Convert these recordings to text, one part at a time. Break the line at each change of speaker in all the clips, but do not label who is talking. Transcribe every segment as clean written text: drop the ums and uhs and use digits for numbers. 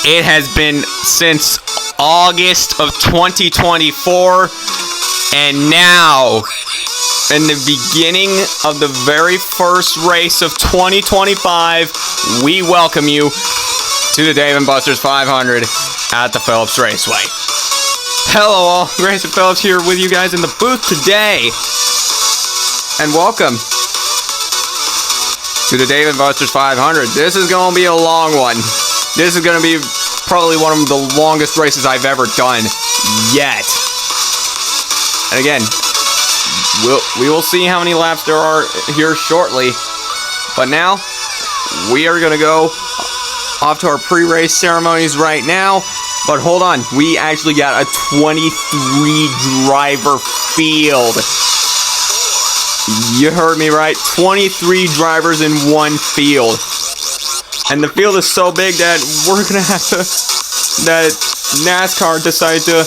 It has been since August of 2024, and now, in the beginning of the very first race of 2025, we welcome you to the Dave & Buster's 500 at the Phillips Raceway. Hello all, Grayson Phillips here with you guys in the booth today, and welcome to the Dave & Buster's 500. This is going to be a long one. This is going to be probably one of the longest races I've ever done yet. And again, we will see how many laps there are here shortly. But now, we are going to go off to our pre-race ceremonies right now. But hold on, we actually got a 23-driver field. You heard me right, 23 drivers in one field. And the field is so big that we're going to have to, that NASCAR decided to,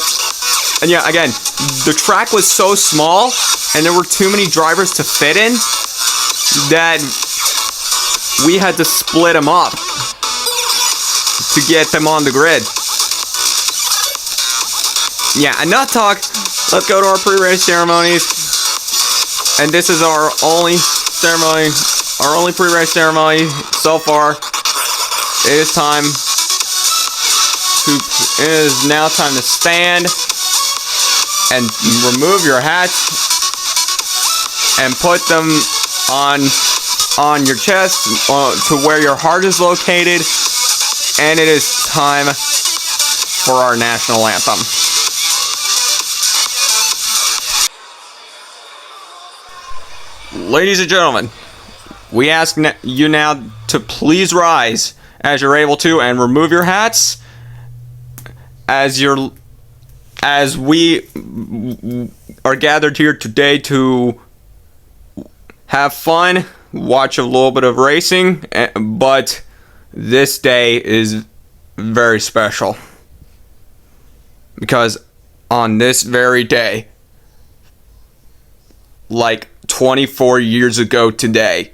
and yeah, again, the track was so small, and there were too many drivers to fit in, that we had to split them up to get them on the grid. Yeah, enough talk. Let's go to our pre-race ceremonies. And this is our only ceremony, our only pre-race ceremony so far. It is now time to stand and remove your hats and put them on your chest to where your heart is located. And it is time for our national anthem. Ladies and gentlemen, we ask you now to please rise as you're able to and remove your hats as we are gathered here today to have fun, watch a little bit of racing, but this day is very special because on this very day, like 24 years ago today,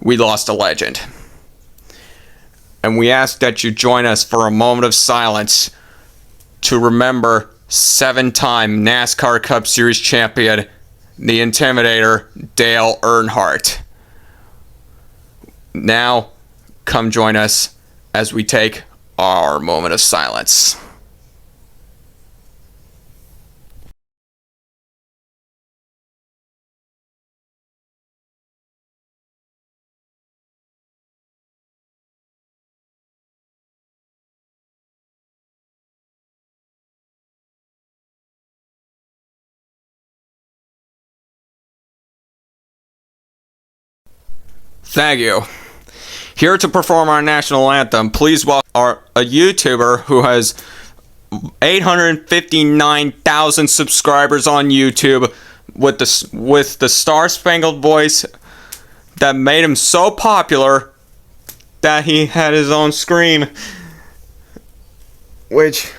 we lost a legend. And we ask that you join us for a moment of silence to remember 7-time NASCAR Cup Series champion, the Intimidator, Dale Earnhardt. Now, come join us as we take our moment of silence. Thank you. Here to perform our national anthem, please welcome a YouTuber who has 859,000 subscribers on YouTube with the star-spangled voice that made him so popular that he had his own scream, which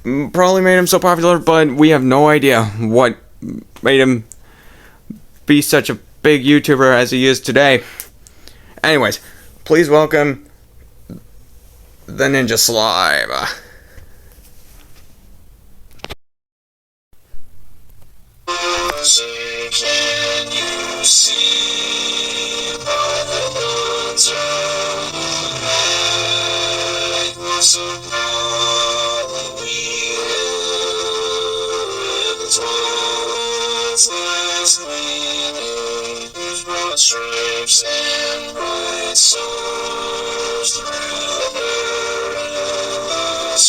probably made him so popular, but we have no idea what made him be such a big YouTuber as he is today. Anyways, please welcome the Ninja Slime.
Can you see by the lawns of the magnificence of Halloween, the tones last gleaming, whose broad stripes and bright stars through the perilous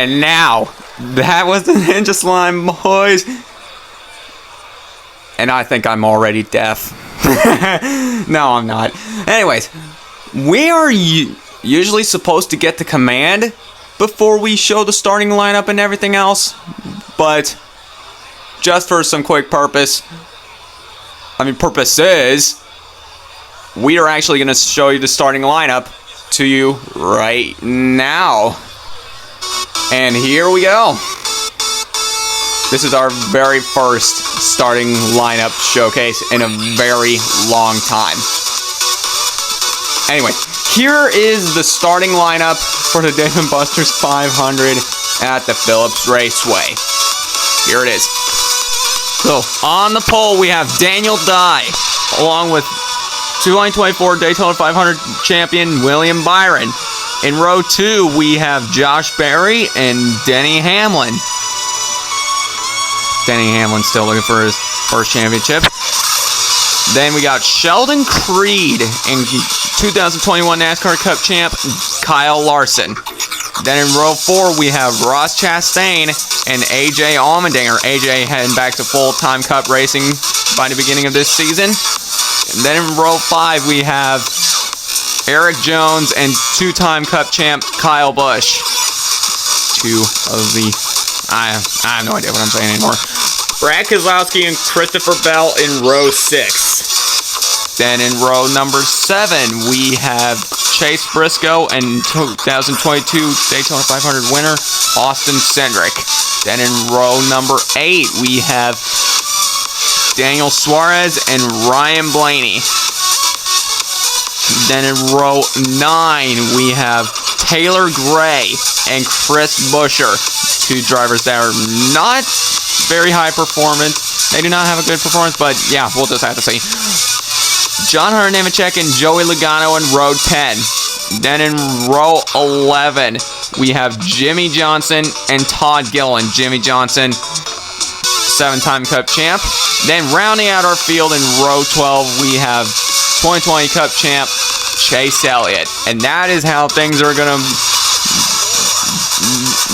And now, that was the Ninja Slime, boys. And I think I'm already deaf. No, I'm not. Anyways, we are usually supposed to get the command before we show the starting lineup and everything else. But just for some quick purposes, we are actually going to show you the starting lineup to you right now. And here we go. This is our very first starting lineup showcase in a very long time. Anyway, here is the starting lineup for the Dave & Buster's 500 at the Phillips Raceway. Here it is. So, on the pole, we have Daniel Dye, along with 2024 Daytona 500 champion William Byron. In row 2, we have Josh Berry and Denny Hamlin. Denny Hamlin still looking for his first championship. Then we got Sheldon Creed and 2021 NASCAR Cup champ Kyle Larson. Then in row 4, we have Ross Chastain and AJ Allmendinger. AJ heading back to full-time Cup racing by the beginning of this season. And then in row 5, we have Eric Jones and two-time Cup champ Kyle Busch. I have no idea what I'm saying anymore. Brad Keselowski and Christopher Bell in row 6. Then in row number 7, we have Chase Briscoe and 2022 Daytona 500 winner Austin Cindric. Then in row number 8, we have Daniel Suarez and Ryan Blaney. Then in row 9, we have Taylor Gray and Chris Buescher. Two drivers that are not very high performance. They do not have a good performance, but yeah, we'll just have to see. John Hunter Nemechek and Joey Logano in row 10. Then in row 11, we have Jimmy Johnson and Todd Gilliland. Jimmy Johnson, 7-time Cup champ. Then rounding out our field in row 12, we have 2020 Cup champ Chase Elliott. And that is how things are going to...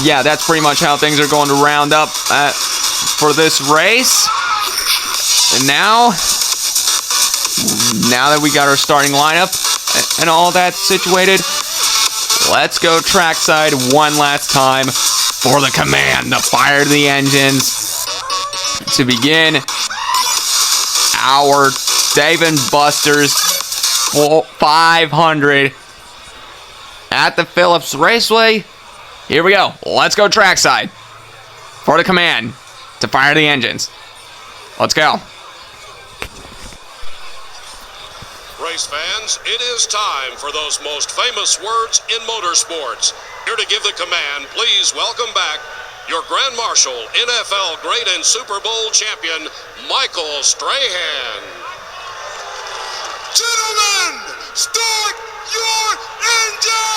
Yeah, that's pretty much how things are going to round up for this race. And now that we got our starting lineup and all that situated, let's go trackside one last time for the command to fire the engines to begin our Dave & Buster's 500 at the Phillips Raceway. Here we go. Let's go trackside for the command to fire the engines. Let's go.
Race fans, it is time for those most famous words in motorsports. Here to give the command, please welcome back your Grand Marshal, NFL Great and Super Bowl champion, Michael Strahan.
Gentlemen, start your engine!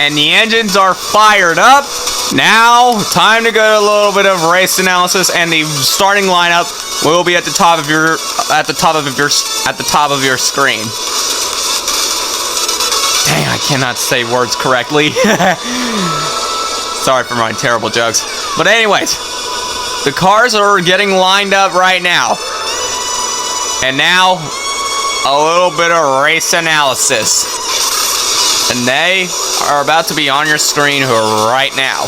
And the engines are fired up. Now, time to go to a little bit of race analysis, and the starting lineup will be at the top of your screen. Dang, I cannot say words correctly. Sorry for my terrible jokes. But anyways, the cars are getting lined up right now. And now, a little bit of race analysis. And they are about to be on your screen right now.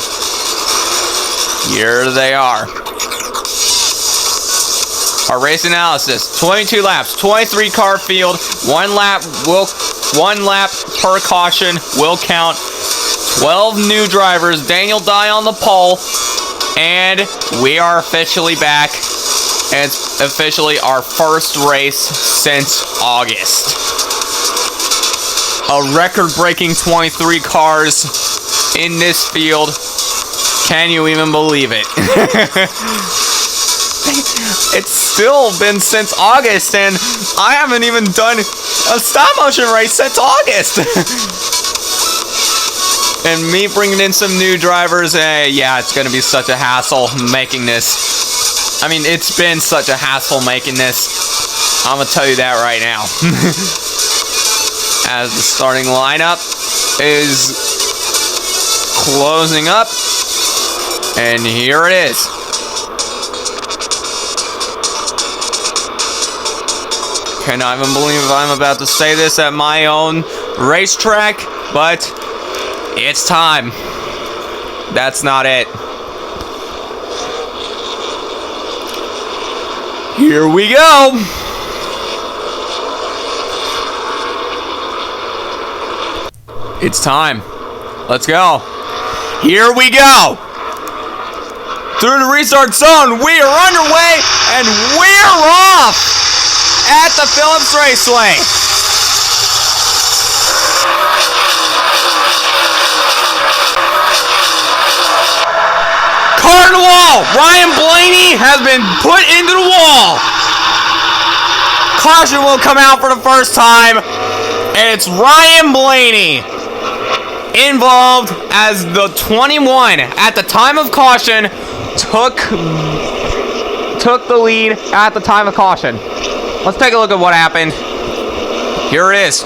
Here they are. Our race analysis: 22 laps, 23 car field, one lap per caution will count. 12 new drivers. Daniel Dye on the pole, and we are officially back. And it's officially our first race since August. A record-breaking 23 cars in this field. Can you even believe it? It's still been since August, and I haven't even done a stop motion race since August. and me bringing in some new drivers, yeah, it's gonna be such a hassle making this. I mean, it's been such a hassle making this. I'm gonna tell you that right now. As the starting lineup is closing up, and here it is. Cannot even believe I'm about to say this at my own racetrack, but it's time. That's not it. Here we go. It's time. Let's go. Here we go. Through the restart zone, we are underway, and we're off at the Phillips Raceway. Car to the wall. Ryan Blaney has been put into the wall. Caution will come out for the first time. And it's Ryan Blaney involved as the 21 at the time of caution took the lead at the time of caution. Let's take a look at what happened. Here it is.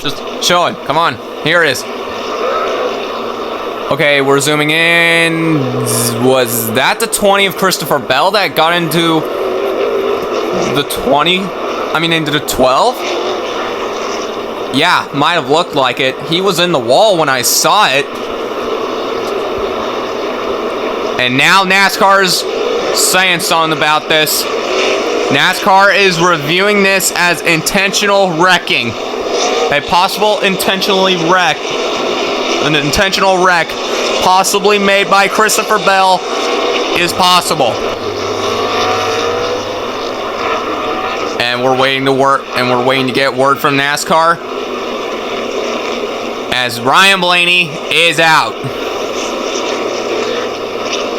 Just show it. Come on. Here it is. Okay, we're zooming in. Was that the 20 of Christopher Bell that got into the 20? I mean, into the 12? Yeah, might have looked like it. He was in the wall when I saw it. And now NASCAR's saying something about this. NASCAR is reviewing this as intentional wrecking. A possible intentional wreck possibly made by Christopher Bell is possible. And we're waiting to get word from NASCAR as Ryan Blaney is out.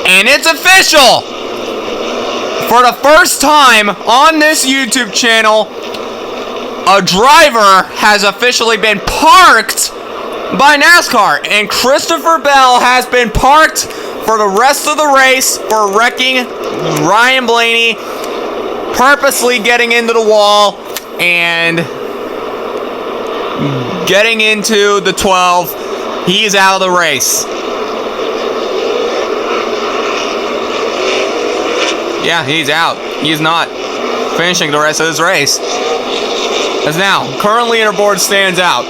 And it's official! For the first time on this YouTube channel, a driver has officially been parked by NASCAR, and Christopher Bell has been parked for the rest of the race for wrecking Ryan Blaney, purposely getting into the wall and getting into the 12. He's out of the race. Yeah, he's out. He's not finishing the rest of this race. As now, current leaderboard stands out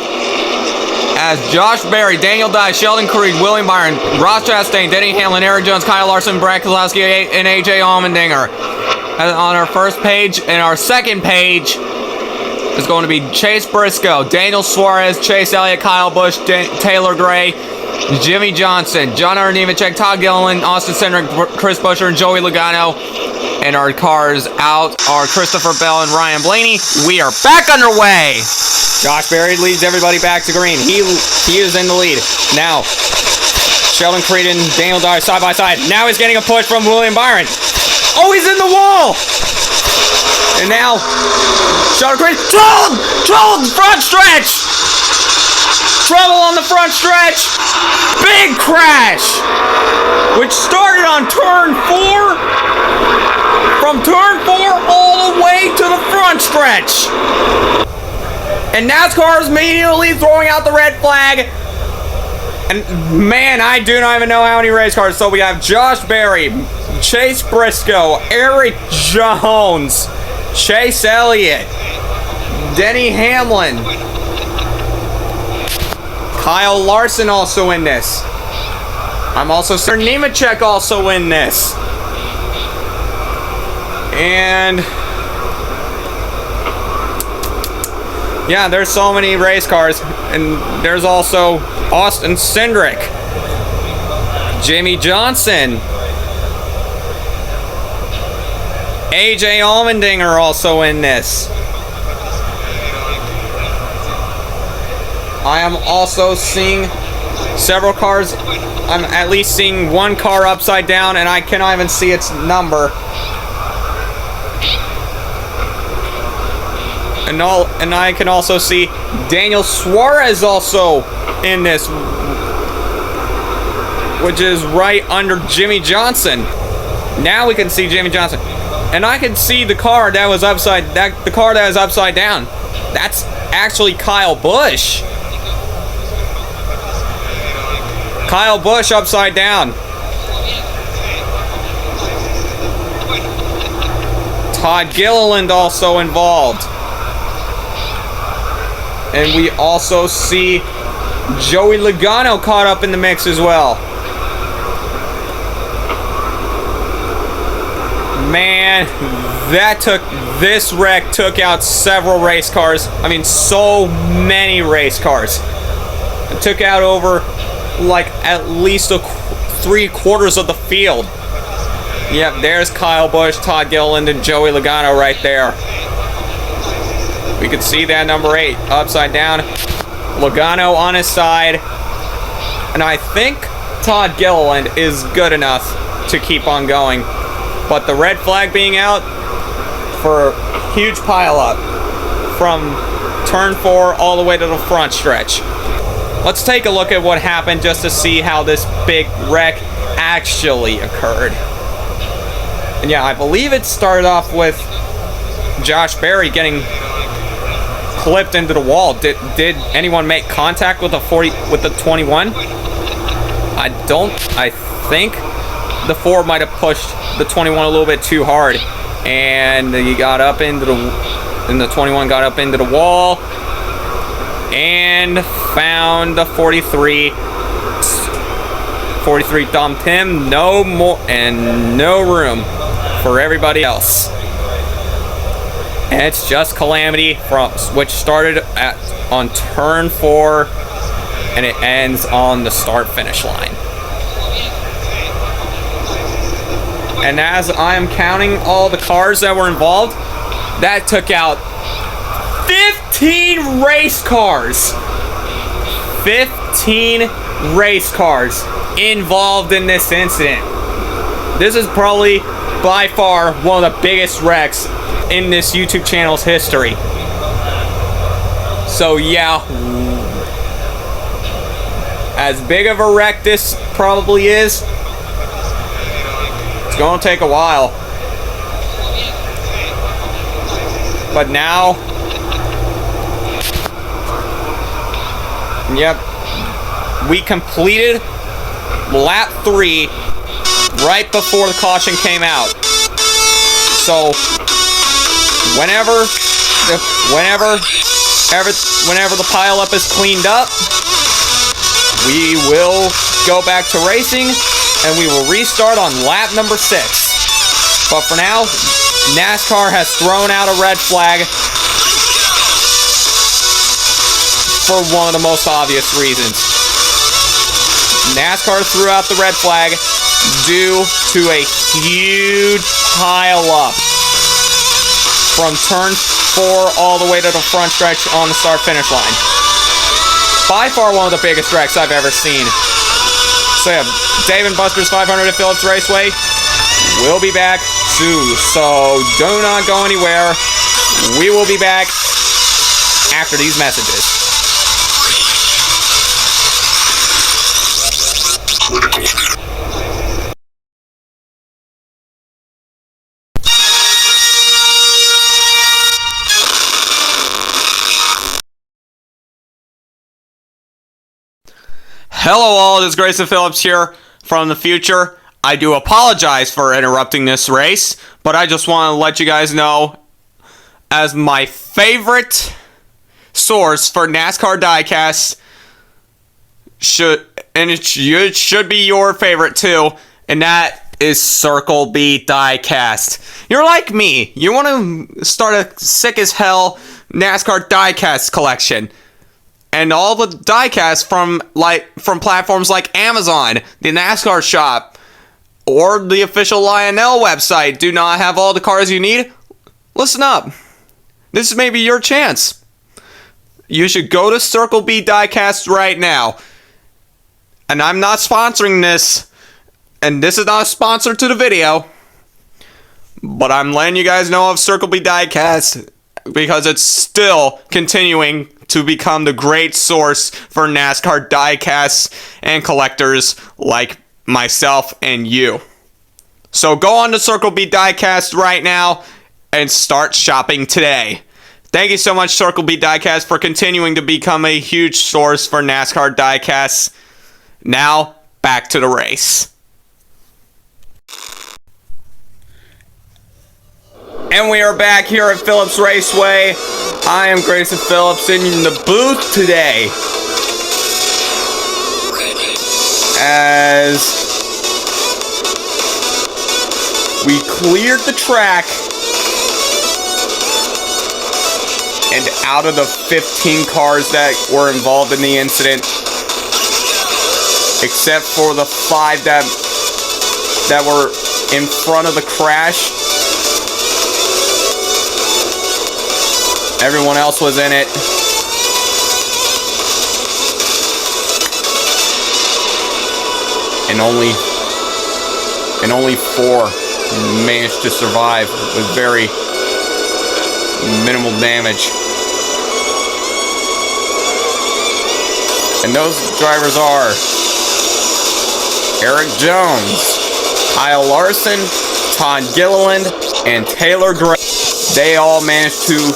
as Josh Berry, Daniel Dye, Sheldon Creed, William Byron, Ross Chastain, Denny Hamlin, Eric Jones, Kyle Larson, Brad Keselowski, and AJ Allmendinger. On our first page, and our second page is going to be Chase Briscoe, Daniel Suarez, Chase Elliott, Kyle Busch, Taylor Gray, Jimmy Johnson, John R. Nemechek, Todd Gilliland, Austin Cindric, Chris Buescher, and Joey Logano. And our cars out are Christopher Bell and Ryan Blaney. We are back underway. Josh Berry leads everybody back to green. He is in the lead. Now, Sheldon Creed and Daniel Dye side by side. Now he's getting a push from William Byron. Oh, he's in the wall! And now, Sheldon Creed, trouble, front stretch! Trouble on the front stretch! Big crash! Which started on turn 4. From turn 4 all the way to the front stretch. And NASCAR is immediately throwing out the red flag. And man, I do not even know how many race cars. So we have Josh Berry, Chase Briscoe, Eric Jones, Chase Elliott, Denny Hamlin, Kyle Larson also in this. I'm also seeing Nemechek also in this. And yeah, there's so many race cars. And there's also Austin Cindric, Jimmy Johnson, AJ Allmendinger also in this. I am also seeing several cars. I'm at least seeing one car upside down, and I cannot even see its number. And I can also see Daniel Suarez also in this, which is right under Jimmy Johnson. Now we can see Jimmy Johnson, and I can see the car that was upside down. That's actually Kyle Busch. Kyle Busch upside down. Todd Gilliland also involved. And we also see Joey Logano caught up in the mix as well. Man, this wreck took out several race cars. I mean, so many race cars. It took out over, like, at least 3/4 of the field. Yep, there's Kyle Busch, Todd Gilliland, and Joey Logano right there. We could see that number 8 upside down. Logano on his side. And I think Todd Gilliland is good enough to keep on going. But the red flag being out for a huge pileup from turn 4 all the way to the front stretch. Let's take a look at what happened just to see how this big wreck actually occurred. And yeah, I believe it started off with Josh Berry getting clipped into the wall. Did anyone make contact with the 21? I think the 4 might have pushed the 21 a little bit too hard, and he got up into the 21 got up into the wall and found the 43. 43 dumped him. No more and no room for everybody else. And it's just calamity which started on turn 4 and it ends on the start-finish line. And as I'm counting all the cars that were involved, that took out 15 race cars. 15 race cars involved in this incident. This is probably by far one of the biggest wrecks in this YouTube channel's history. So yeah, as big of a wreck this probably is, it's gonna take a while. But now, yep, we completed lap 3 right before the caution came out. So whenever the pileup is cleaned up, we will go back to racing and we will restart on lap number 6. But for now, NASCAR has thrown out a red flag for one of the most obvious reasons. NASCAR threw out the red flag due to a huge pileup from turn 4 all the way to the front stretch on the start-finish line. By far one of the biggest wrecks I've ever seen. So yeah, Dave and Buster's 500 at Phillips Raceway will be back soon. So do not go anywhere. We will be back after these messages. Hello all, it is Grayson Phillips here from the future. I do apologize for interrupting this race, but I just want to let you guys know, as my favorite source for NASCAR Diecasts, it should be your favorite too, and that is Circle B Diecast. You're like me, you want to start a sick as hell NASCAR Diecast collection. And all the diecasts from platforms like Amazon, the NASCAR shop, or the official Lionel website do not have all the cars you need. Listen up. This may be your chance. You should go to Circle B Diecast right now. And I'm not sponsoring this, and this is not a sponsor to the video, but I'm letting you guys know of Circle B Diecast because it's still continuing to become the great source for NASCAR diecasts and collectors like myself and you. So go on to Circle B Diecast right now and start shopping today. Thank you so much, Circle B Diecast, for continuing to become a huge source for NASCAR diecasts. Now, back to the race. And we are back here at Phillips Raceway. I am Grayson Phillips in the booth today as we cleared the track, and out of the 15 cars that were involved in the incident, except for the 5 that were in front of the crash, everyone else was in it. And only 4 managed to survive with very minimal damage. And those drivers are Eric Jones, Kyle Larson, Todd Gilliland, and Taylor Gray. They all managed to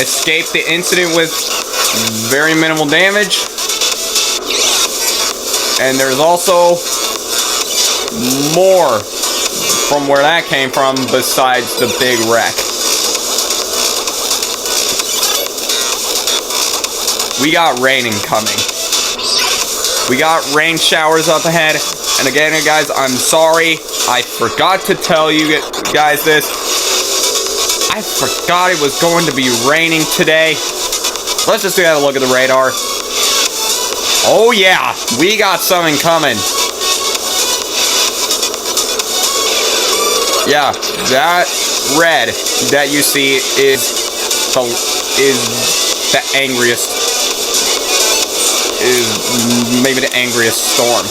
escape the incident with very minimal damage. And there's also more from where that came from besides the big wreck. We got rain incoming. We got rain showers up ahead. And again, guys, I'm sorry. I forgot to tell you guys this. I forgot it was going to be raining today. Let's just have a look at the radar. Oh yeah, we got something coming. Yeah, that red that you see is the angriest. Is maybe the angriest storm.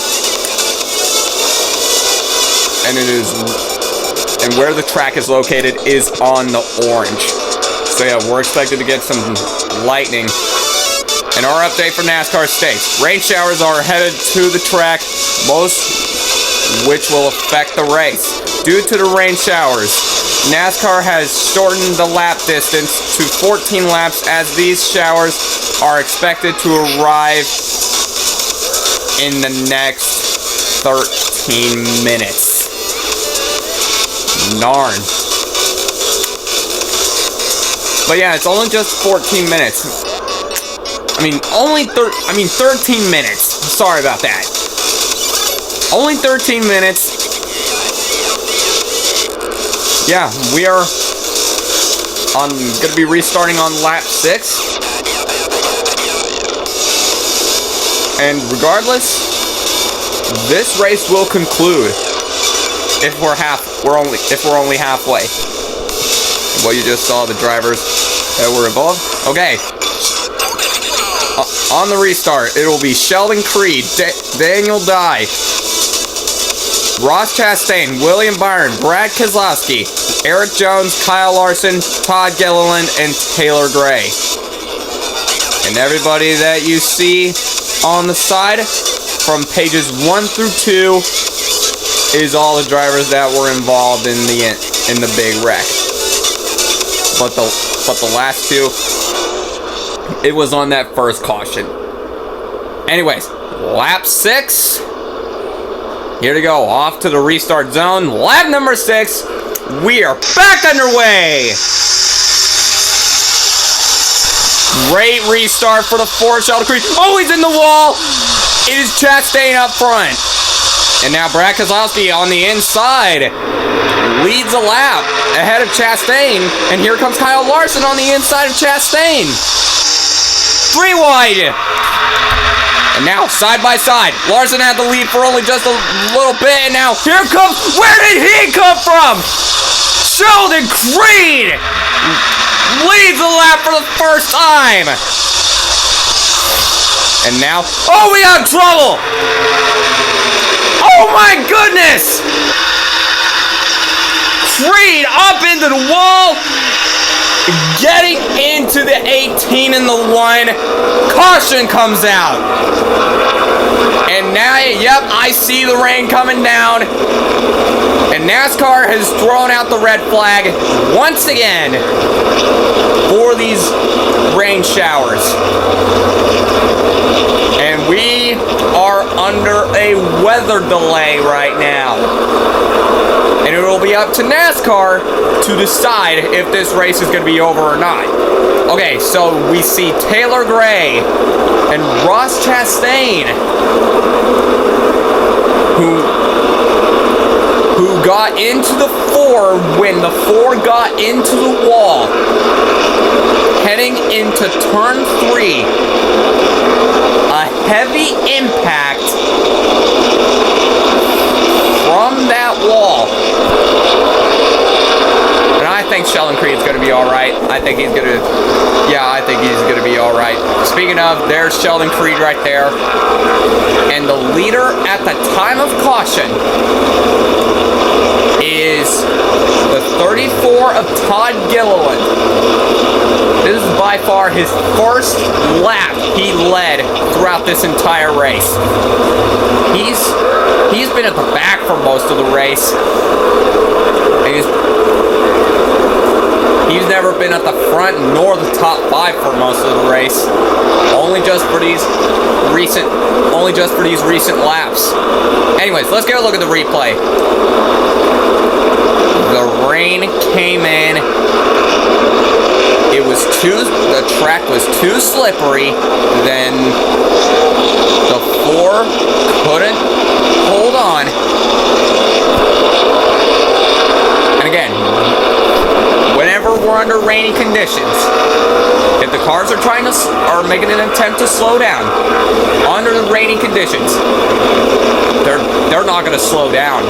And it is, and where the track is located is on the orange. So yeah, we're expected to get some lightning. And our update for NASCAR states, rain showers are headed to the track, most which will affect the race. Due to the rain showers, NASCAR has shortened the lap distance to 14 laps as these showers are expected to arrive in the next 13 minutes. Darn. But yeah, it's only just 14 minutes. I mean, 13 minutes. Sorry about that. Only 13 minutes. Yeah, we are gonna be restarting on lap 6. And regardless, this race will conclude if we're only halfway. Well, you just saw the drivers that were involved. Okay. On the restart, it will be Sheldon Creed, Daniel Dye, Ross Chastain, William Byron, Brad Keselowski, Eric Jones, Kyle Larson, Todd Gilliland, and Taylor Gray. And everybody that you see on the side from pages 1 through 2 is all the drivers that were involved in the big wreck. But the last 2, it was on that first caution. Anyways, lap 6. Here to go, off to the restart zone. Lap number 6. We are back underway. Great restart for the Ford Sheldon Creed. Oh, he's in the wall. It is Chastain up front. And now Brad Keselowski on the inside leads a lap ahead of Chastain. And here comes Kyle Larson on the inside of Chastain. 3 wide. And now, side by side, Larson had the lead for only just a little bit, and now, here comes, where did he come from? Sheldon Creed leads the lap for the first time. And now, oh, we got trouble. Oh my goodness. Creed up into the wall. getting into the 18 and the 1. Caution comes out. And now, yep, I see the rain coming down. And NASCAR has thrown out the red flag once again for these rain showers. And we are under a weather delay right now. And it will be up to NASCAR to decide if this race is going to be over or not. Okay, so we see Taylor Gray and Ross Chastain, who got into the 4 when the 4 got into the wall, heading into turn 3. A heavy impact from that wall. And I think Sheldon Creed's going to be alright. I think he's going to be alright. Speaking of, there's Sheldon Creed right there. And the leader at the time of caution is the 34 of Todd Gilliland. This is by far his first lap he led throughout this entire race. He's been at the back for most of the race. He's never been at the front nor the top 5 for most of the race. Only just for these recent laps. Anyways, let's go look at the replay. The rain came in. The track was too slippery. Then the 4 couldn't hold on. And again, whenever we're under rainy conditions, if the cars are making an attempt to slow down under the rainy conditions, they're not going to slow down.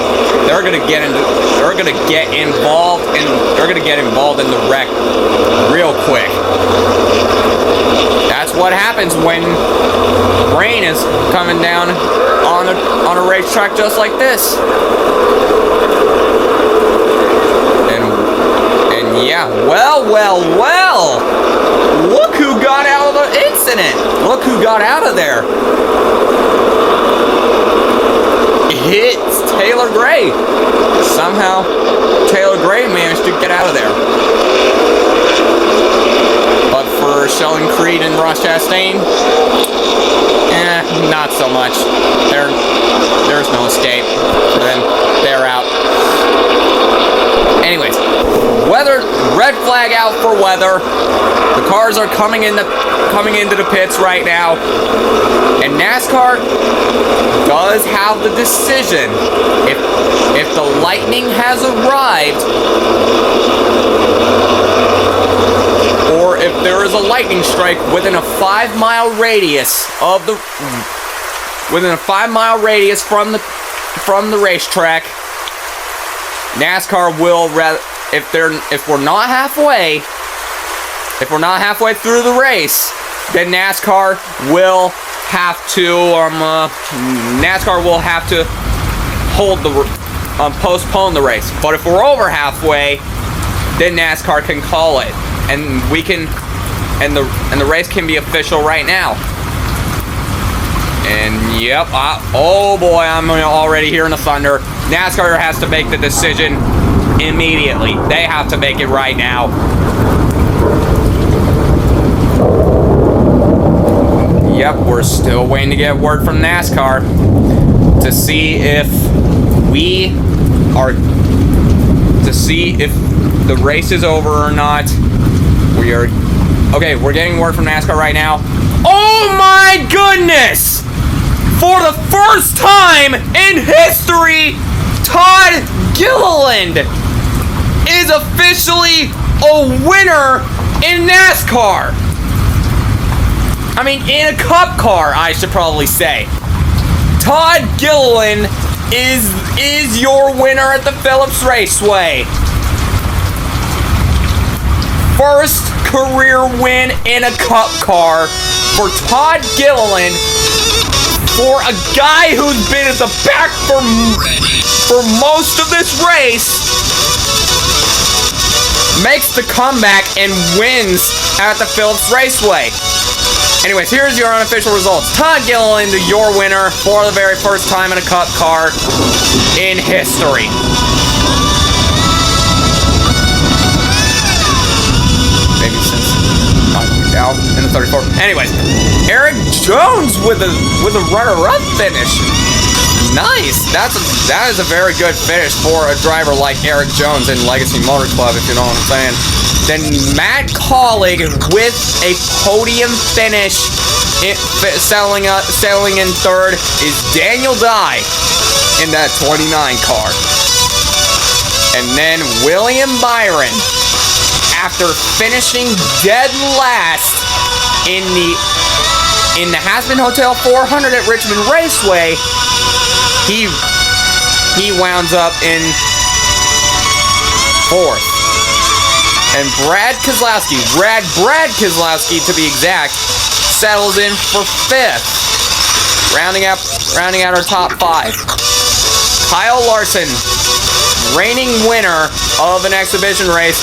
They're going to get involved in the wreck real quick. That's what happens when rain is coming down on a racetrack just like this. And yeah, well. Look who got out of the incident. Look who got out of there. It's Taylor Gray. Somehow, Taylor Gray managed to get out of there. But for Sheldon Creed and Ross Chastain, not so much. There's no escape for them. They're out. Anyways, red flag out for weather. The cars are coming into the pits right now, and NASCAR does have the decision if the lightning has arrived, or if there is a lightning strike within a 5-mile radius from the racetrack. NASCAR will, if we're not halfway through the race, then NASCAR will have to postpone the race. But if we're over halfway, then NASCAR can call it, and the race can be official right now. And yep, oh boy, I'm already hearing the thunder. NASCAR has to make the decision immediately. They have to make it right now. Yep, we're still waiting to get word from NASCAR to see if the race is over or not. We're getting word from NASCAR right now. Oh my goodness! For the first time in history, Todd Gilliland is officially a winner in NASCAR. I mean, in a cup car, I should probably say. Todd Gilliland is your winner at the Phillips Raceway. First career win in a cup car for Todd Gilliland, for a guy who's been at the back for most of this race. makes the comeback and wins at the Phillips Raceway. Anyways, here's your unofficial results. Todd Gilliland, your winner for the very first time in a Cup car in history. Maybe since out in the 34. Anyways, Eric Jones with a runner-up finish. Nice. That is a very good finish for a driver like Eric Jones in Legacy Motor Club, if you know what I'm saying. Then Matt Collig with a podium finish, sailing in third is Daniel Dye in that 29 car. And then William Byron, after finishing dead last in the Hasman Hotel 400 at Richmond Raceway, he wounds up in fourth. And Brad Keselowski to be exact, settles in for fifth, rounding out our top five. Kyle Larson, reigning winner of an exhibition race,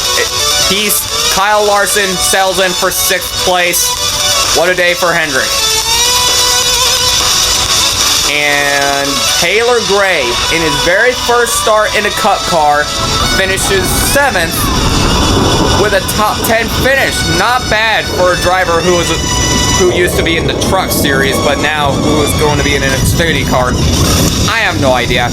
Kyle Larson settles in for sixth place. What a day for Hendrick. And Taylor Gray, in his very first start in a Cup car, finishes seventh with a top 10 finish. Not bad for a driver who used to be in the truck series, but now who is going to be in an Xfinity car. I have no idea.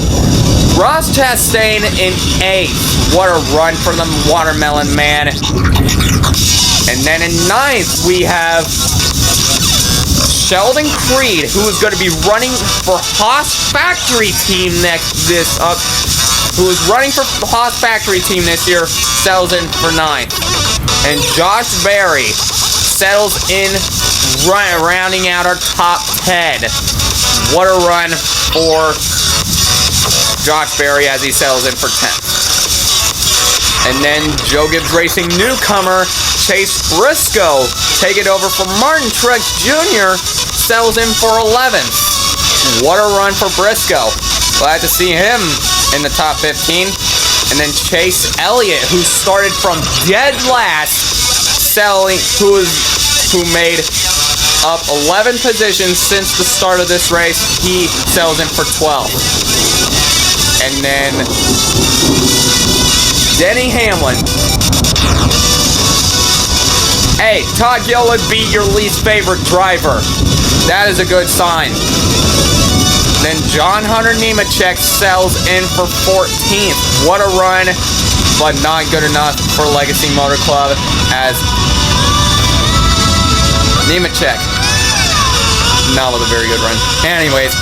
Ross Chastain in eighth. What a run from the Watermelon Man. And then in ninth, we have Sheldon Creed, who is going to be running for Haas Factory Team who is running for Haas Factory Team this year, settles in for ninth. And Josh Berry settles in, rounding out our top 10. What a run for Josh Berry as he settles in for 10th. And then Joe Gibbs Racing newcomer Chase Briscoe, taking over from Martin Truex Jr., settles in for 11th. What a run for Briscoe. Glad to see him in the top 15. And then Chase Elliott, who started from dead last, who made up 11 positions since the start of this race. He settles in for 12th. And then Denny Hamlin. Hey, Todd Gilliland beat your least favorite driver. That is a good sign. Then John Hunter Nemechek settles in for 14th. What a run, but not good enough for Legacy Motor Club as Nemechek, not with a very good run. Anyways,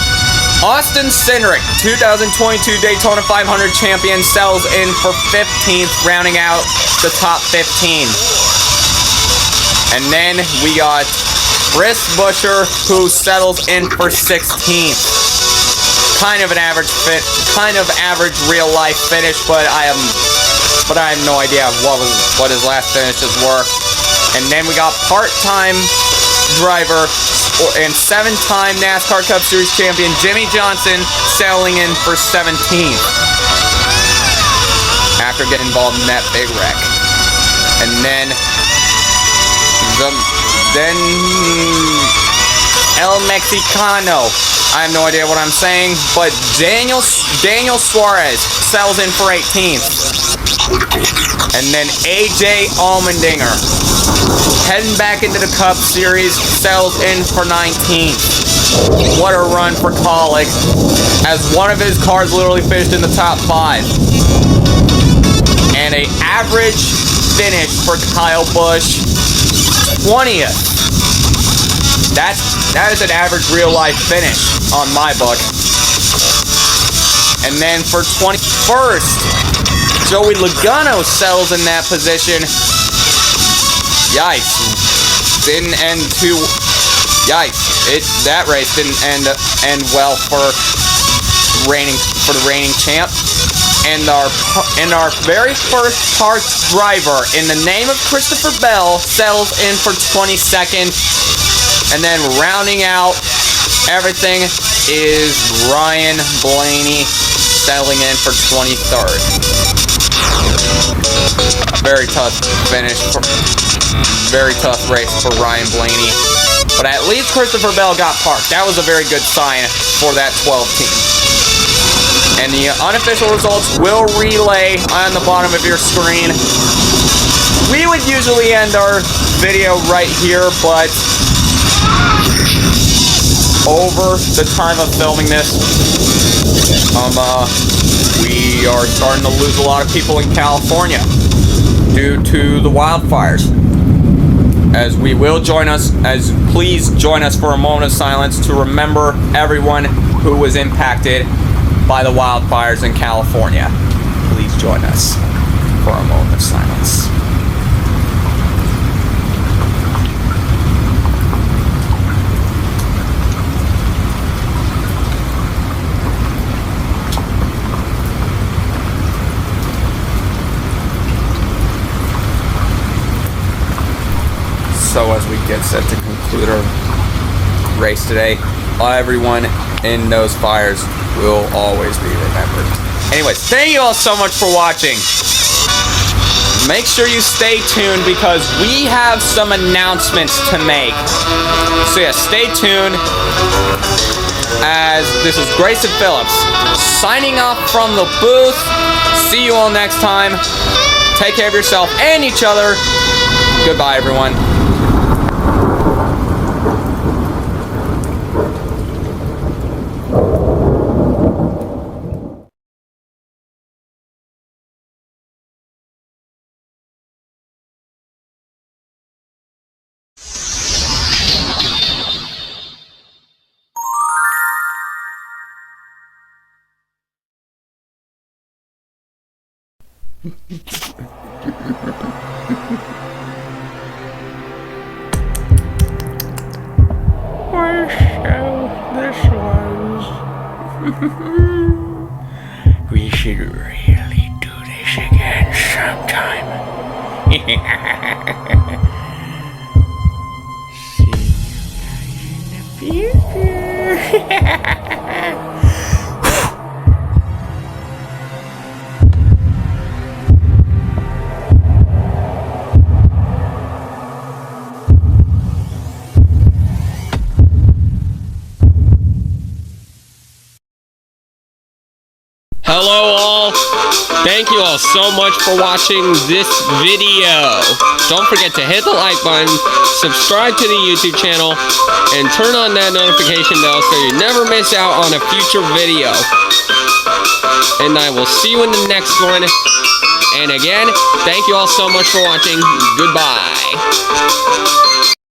Austin Cindric, 2022 Daytona 500 champion, settles in for 15th, rounding out the top 15. And then we got Chris Buescher, who settles in for 16th. Kind of average real life finish, but I have no idea what his last finishes were. And then we got part-time driver and 7-time NASCAR Cup Series champion Jimmy Johnson settling in for 17th after getting involved in that big wreck. And then El Mexicano, I have no idea what I'm saying, but Daniel Suarez settles in for 18th. And then AJ Allmendinger, heading back into the Cup Series, settles in for 19th. What a run for Collig, as one of his cars literally finished in the top 5. And an average finish for Kyle Busch, 20th. That is an average real-life finish on my book. And then for 21st, Joey Logano settles in that position. Yikes. Didn't end too... Yikes. That race didn't end well for the reigning champ. And our very first parts driver, in the name of Christopher Bell, settles in for 22nd. And then rounding out everything is Ryan Blaney, settling in for 23rd. Very tough finish. Very tough race for Ryan Blaney. But at least Christopher Bell got parked. That was a very good sign for that 12 team. And the unofficial results will relay on the bottom of your screen. We would usually end our video right here, but over the time of filming this, we are starting to lose a lot of people in California due to the wildfires. As we will join us, please join us for a moment of silence to remember everyone who was impacted by the wildfires in California. Please join us for a moment of silence. So as we get set to conclude our race today, everyone in those fires will always be remembered. Anyways, thank you all so much for watching. Make sure you stay tuned because we have some announcements to make. So yeah, stay tuned as this is Grayson Phillips signing off from the booth. See you all next time. Take care of yourself and each other. Goodbye, everyone. We should really do this again sometime. See you guys in the future.
Hello all, thank you all so much for watching this video. Don't forget to hit the like button, subscribe to the YouTube channel, and turn on that notification bell so you never miss out on a future video. And I will see you in the next one. And again, thank you all so much for watching. Goodbye.